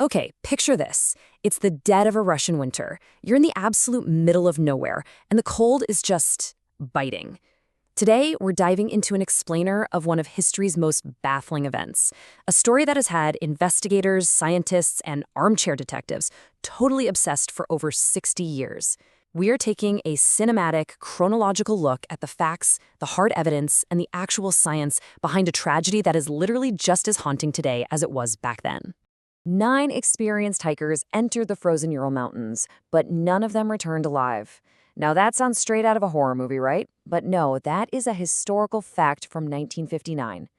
Okay, picture this. It's the dead of a Russian winter. You're in the absolute middle of nowhere, and the cold is just biting. Today, we're diving into an explainer of one of history's most baffling events, a story that has had investigators, scientists, and armchair detectives totally obsessed for over 60 years. We are taking a cinematic, chronological look at the facts, the hard evidence, and the actual science behind a tragedy that is literally just as haunting today as it was back then. 9 experienced hikers entered the frozen Ural Mountains, but none of them returned alive. Now that sounds straight out of a horror movie, right? But no, that is a historical fact from 1959.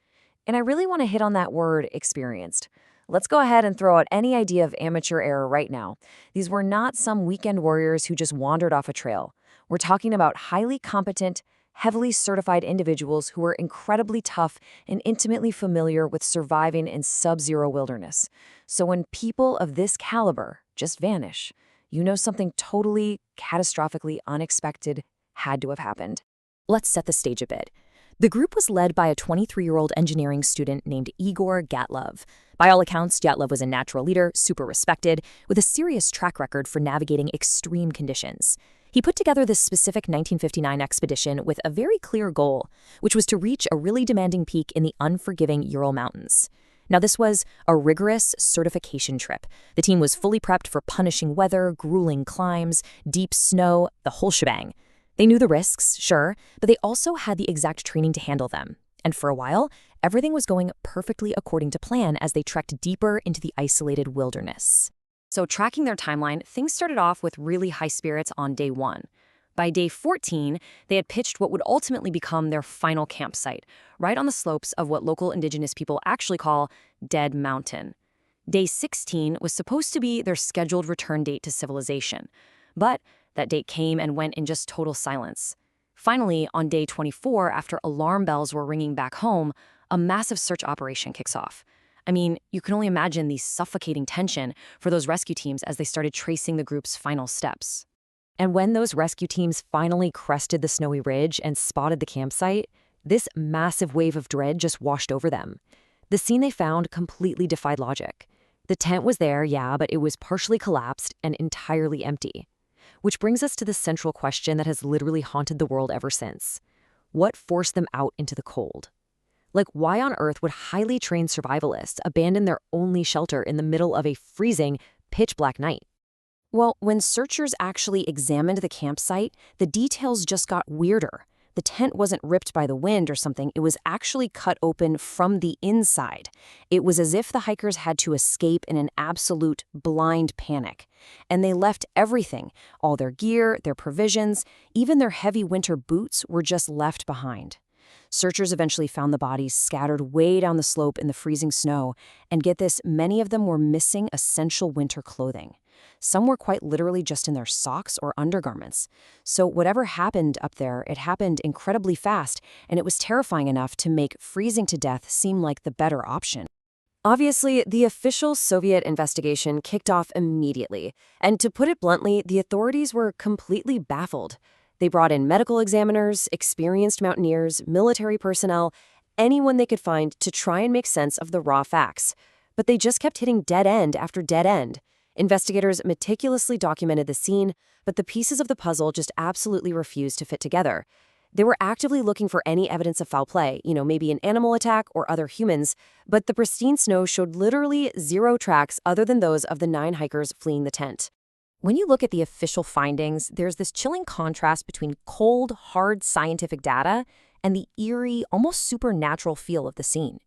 And I really want to hit on that word, experienced. Let's go ahead and throw out any idea of amateur error right now. These were not some weekend warriors who just wandered off a trail. We're talking about highly competent, heavily certified individuals who were incredibly tough and intimately familiar with surviving in sub-zero wilderness. So when people of this caliber just vanish, you know something totally, catastrophically unexpected had to have happened. Let's set the stage a bit. The group was led by a 23-year-old engineering student named Igor Dyatlov. By all accounts, Dyatlov was a natural leader, super respected, with a serious track record for navigating extreme conditions. He put together this specific 1959 expedition with a very clear goal, which was to reach a really demanding peak in the unforgiving Ural Mountains. Now, this was a rigorous certification trip. The team was fully prepped for punishing weather, grueling climbs, deep snow, the whole shebang. They knew the risks, sure, but they also had the exact training to handle them. And for a while, everything was going perfectly according to plan as they trekked deeper into the isolated wilderness. So tracking their timeline, things started off with really high spirits on day 1. By day 14, they had pitched what would ultimately become their final campsite, right on the slopes of what local indigenous people actually call Dead Mountain. Day 16 was supposed to be their scheduled return date to civilization, but that date came and went in just total silence. Finally, on day 24, after alarm bells were ringing back home, a massive search operation kicks off. I mean, you can only imagine the suffocating tension for those rescue teams as they started tracing the group's final steps. And when those rescue teams finally crested the snowy ridge and spotted the campsite, this massive wave of dread just washed over them. The scene they found completely defied logic. The tent was there, yeah, but it was partially collapsed and entirely empty. Which brings us to the central question that has literally haunted the world ever since. What forced them out into the cold? Like, why on earth would highly trained survivalists abandon their only shelter in the middle of a freezing, pitch-black night? Well, when searchers actually examined the campsite, the details just got weirder. The tent wasn't ripped by the wind or something, it was actually cut open from the inside. It was as if the hikers had to escape in an absolute blind panic. And they left everything, all their gear, their provisions, even their heavy winter boots were just left behind. Searchers eventually found the bodies scattered way down the slope in the freezing snow, and get this, many of them were missing essential winter clothing. Some were quite literally just in their socks or undergarments. So whatever happened up there, it happened incredibly fast, and it was terrifying enough to make freezing to death seem like the better option. Obviously, the official Soviet investigation kicked off immediately, and to put it bluntly, the authorities were completely baffled. They brought in medical examiners, experienced mountaineers, military personnel, anyone they could find to try and make sense of the raw facts. But they just kept hitting dead end after dead end. Investigators meticulously documented the scene, but the pieces of the puzzle just absolutely refused to fit together. They were actively looking for any evidence of foul play, maybe an animal attack or other humans, but the pristine snow showed literally zero tracks other than those of the 9 hikers fleeing the tent. When you look at the official findings, there's this chilling contrast between cold, hard scientific data and the eerie, almost supernatural feel of the scene.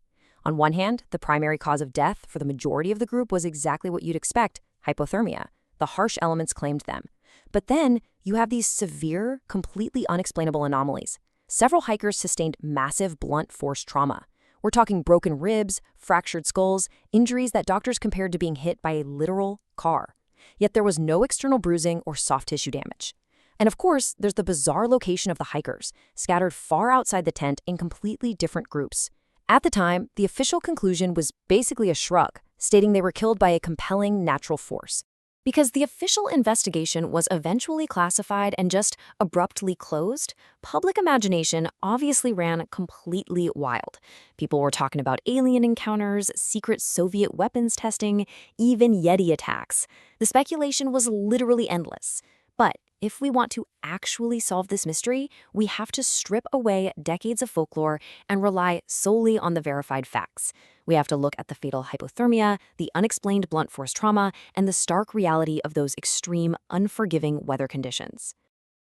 On one hand, the primary cause of death for the majority of the group was exactly what you'd expect: hypothermia. The harsh elements claimed them. But then you have these severe, completely unexplainable anomalies. Several hikers sustained massive blunt force trauma. We're talking broken ribs, fractured skulls, injuries that doctors compared to being hit by a literal car. Yet there was no external bruising or soft tissue damage. And of course, there's the bizarre location of the hikers, scattered far outside the tent in completely different groups. At the time, the official conclusion was basically a shrug, stating they were killed by a compelling natural force. Because the official investigation was eventually classified and just abruptly closed, public imagination obviously ran completely wild. People were talking about alien encounters, secret Soviet weapons testing, even Yeti attacks. The speculation was literally endless. But if we want to actually solve this mystery, we have to strip away decades of folklore and rely solely on the verified facts. We have to look at the fatal hypothermia, the unexplained blunt force trauma, and the stark reality of those extreme, unforgiving weather conditions.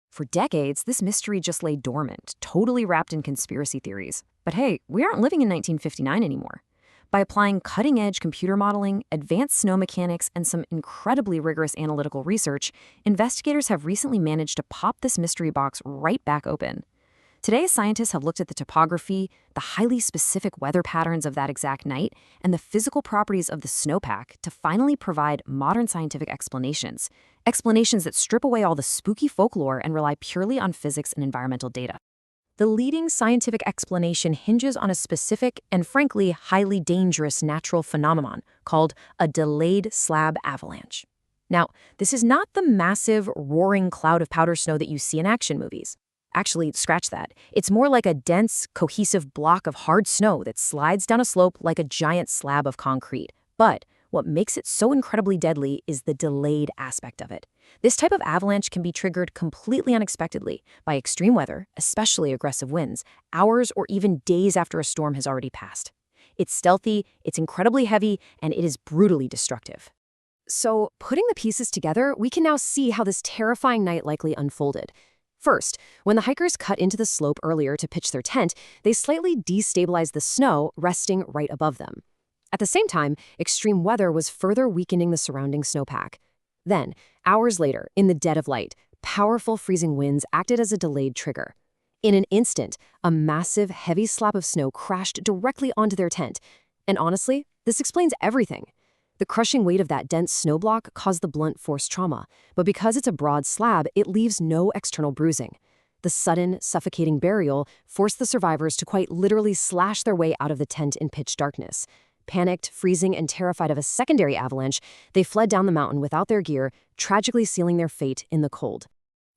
For decades, this mystery just lay dormant, totally wrapped in conspiracy theories. But hey, we aren't living in 1959 anymore. By applying cutting-edge computer modeling, advanced snow mechanics, and some incredibly rigorous analytical research, investigators have recently managed to pop this mystery box right back open. Today, scientists have looked at the topography, the highly specific weather patterns of that exact night, and the physical properties of the snowpack to finally provide modern scientific explanations. Explanations that strip away all the spooky folklore and rely purely on physics and environmental data. The leading scientific explanation hinges on a specific and frankly highly dangerous natural phenomenon called a delayed slab avalanche. Now, this is not the massive, roaring cloud of powder snow that you see in action movies. Actually, scratch that. It's more like a dense, cohesive block of hard snow that slides down a slope like a giant slab of concrete. But what makes it so incredibly deadly is the delayed aspect of it. This type of avalanche can be triggered completely unexpectedly by extreme weather, especially aggressive winds, hours or even days after a storm has already passed. It's stealthy, it's incredibly heavy, and it is brutally destructive. So, putting the pieces together, we can now see how this terrifying night likely unfolded. First, when the hikers cut into the slope earlier to pitch their tent, they slightly destabilized the snow resting right above them. At the same time, extreme weather was further weakening the surrounding snowpack. Then, hours later, in the dead of light, powerful freezing winds acted as a delayed trigger. In an instant, a massive, heavy slab of snow crashed directly onto their tent. And honestly, this explains everything. The crushing weight of that dense snow block caused the blunt force trauma, but because it's a broad slab, it leaves no external bruising. The sudden, suffocating burial forced the survivors to quite literally slash their way out of the tent in pitch darkness. Panicked, freezing, and terrified of a secondary avalanche, they fled down the mountain without their gear, tragically sealing their fate in the cold.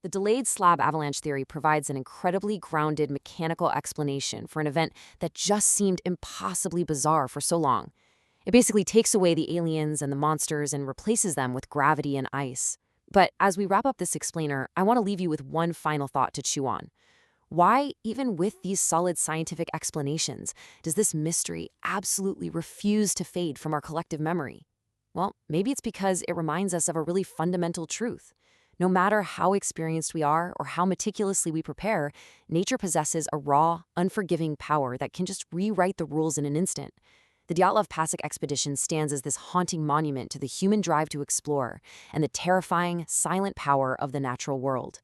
The delayed slab avalanche theory provides an incredibly grounded mechanical explanation for an event that just seemed impossibly bizarre for so long. It basically takes away the aliens and the monsters and replaces them with gravity and ice. But as we wrap up this explainer, I want to leave you with one final thought to chew on. Why, even with these solid scientific explanations, does this mystery absolutely refuse to fade from our collective memory? Well, maybe it's because it reminds us of a really fundamental truth. No matter how experienced we are or how meticulously we prepare, nature possesses a raw, unforgiving power that can just rewrite the rules in an instant. The Dyatlov Pass expedition stands as this haunting monument to the human drive to explore and the terrifying, silent power of the natural world.